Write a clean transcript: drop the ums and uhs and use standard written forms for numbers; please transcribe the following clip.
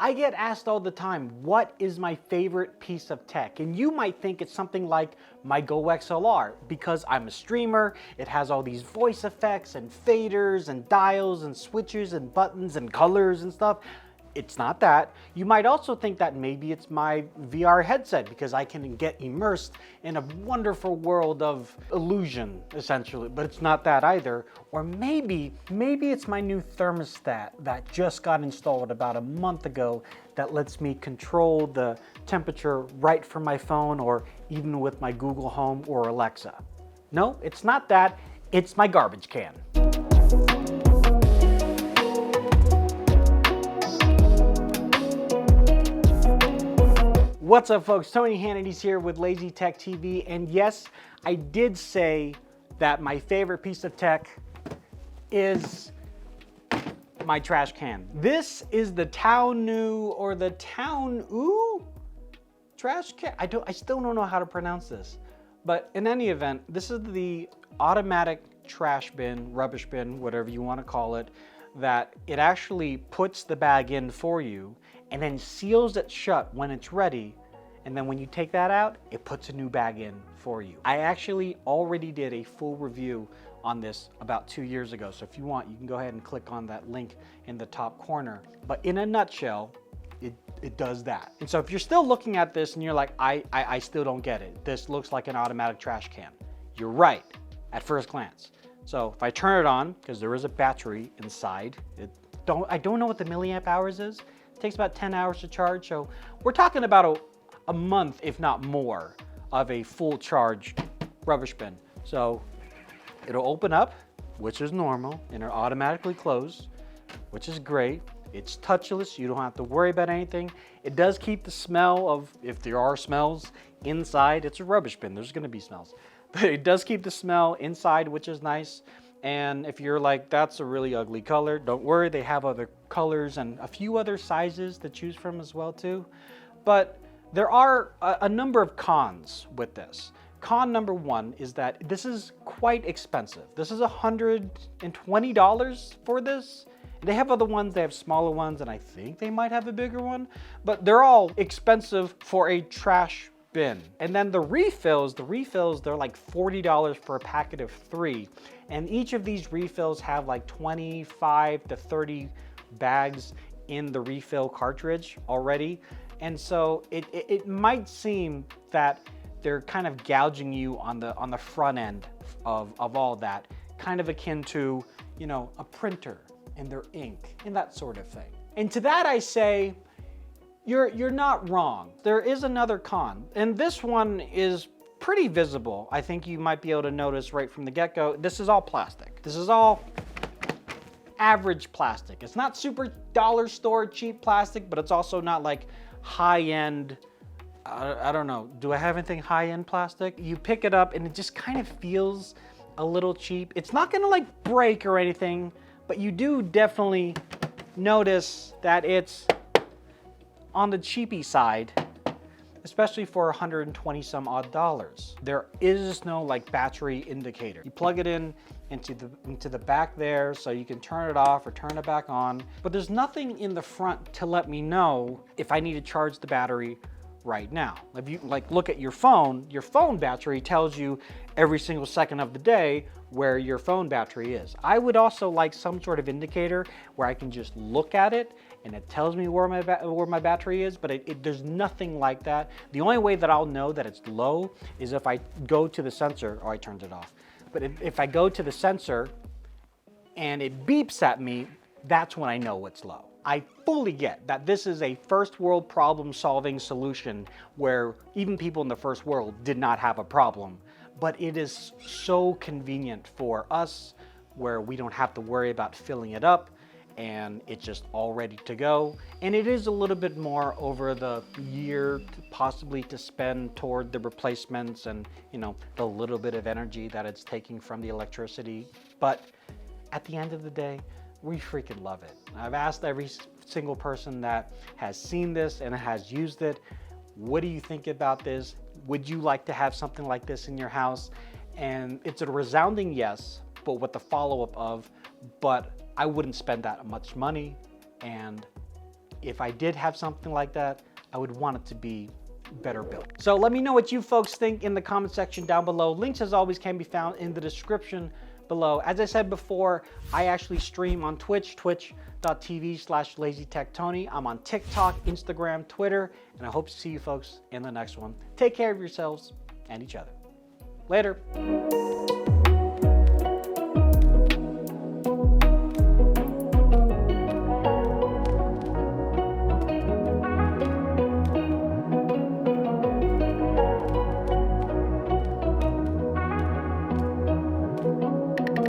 I get asked all the time, what is my favorite piece of tech? And you might think it's something like my Go XLR, because I'm a streamer, it has all these voice effects and faders and dials and switches and buttons and colors and stuff. It's not that. You might also think that maybe it's my VR headset because I can get immersed in a wonderful world of illusion, essentially, but it's not that either. Or maybe it's my new thermostat that just got installed about a month ago that lets me control the temperature right from my phone or even with my Google Home or Alexa. No, it's not that. It's my garbage can. What's up, folks? Tony Hannity's here with Lazy Tech TV, and yes, I did say that my favorite piece of tech is my trash can. This is the Townew or the Townew trash can. I still don't know how to pronounce this, but in any event, this is the automatic trash bin, rubbish bin, whatever you want to call it, that it actually puts the bag in for you and then seals it shut when it's ready. And then when you take that out, it puts a new bag in for you. I actually already did a full review on this about 2 years ago. So if you want, you can go ahead and click on that link in the top corner. But in a nutshell, it does that. And so if you're still looking at this and you're like, I still don't get it. This looks like an automatic trash can. You're right at first glance. So if I turn it on, because there is a battery inside, I don't know what the milliamp hours is. It takes about 10 hours to charge. So we're talking about a month, if not more, of a full charge rubbish bin. So it'll open up, which is normal, and it'll automatically close, which is great. It's touchless, you don't have to worry about anything. It does keep the smell of, if there are smells inside, it's a rubbish bin, there's gonna be smells. But it does keep the smell inside, which is nice. And if you're like, that's a really ugly color, don't worry, they have other colors and a few other sizes to choose from as well too. But there are a number of cons with this. Con number one is that this is quite expensive. This is $120 for this. They have other ones, they have smaller ones, and I think they might have a bigger one, but they're all expensive for a trash bin. And then the refills, they're like $40 for a packet of 3. And each of these refills have like 25 to 30 bags in the refill cartridge already. And so it might seem that they're kind of gouging you on the front end of all that, kind of akin to, you know, a printer and their ink and that sort of thing. And to that I say, you're not wrong. There is another con, and this one is pretty visible. I think you might be able to notice right from the get-go. This is all plastic. This is all average plastic. It's not super dollar store cheap plastic, but it's also not like high-end, I don't know, do I have anything high-end plastic? You pick it up and it just kind of feels a little cheap. It's not gonna like break or anything, but you do definitely notice that it's on the cheapy side, especially for 120 some odd dollars. There is no like battery indicator. You plug it in into the back there so you can turn it off or turn it back on, but there's nothing in the front to let me know if I need to charge the battery right now. If you like look at your phone battery tells you every single second of the day where your phone battery is. I would also like some sort of indicator where I can just look at it and it tells me where my battery is, but there's nothing like that. The only way that I'll know that it's low is if I go to the sensor. Oh, I turned it off. But if I go to the sensor and it beeps at me, that's when I know it's low. I fully get that this is a first world problem solving solution where even people in the first world did not have a problem, but it is so convenient for us where we don't have to worry about filling it up and it's just all ready to go. And it is a little bit more over the year possibly to spend toward the replacements and, you know, the little bit of energy that it's taking from the electricity. But at the end of the day, we freaking love it. I've asked every single person that has seen this and has used it, what do you think about this? Would you like to have something like this in your house? And it's a resounding yes, but with the follow-up of, but I wouldn't spend that much money and if I did have something like that, I would want it to be better built. So let me know what you folks think in the comment section down below. Links, as always, can be found in the description below. As I said before, I actually stream on Twitch, twitch.tv/LazyTechTony. I'm on TikTok, Instagram, Twitter, and I hope to see you folks in the next one. Take care of yourselves and each other. Later.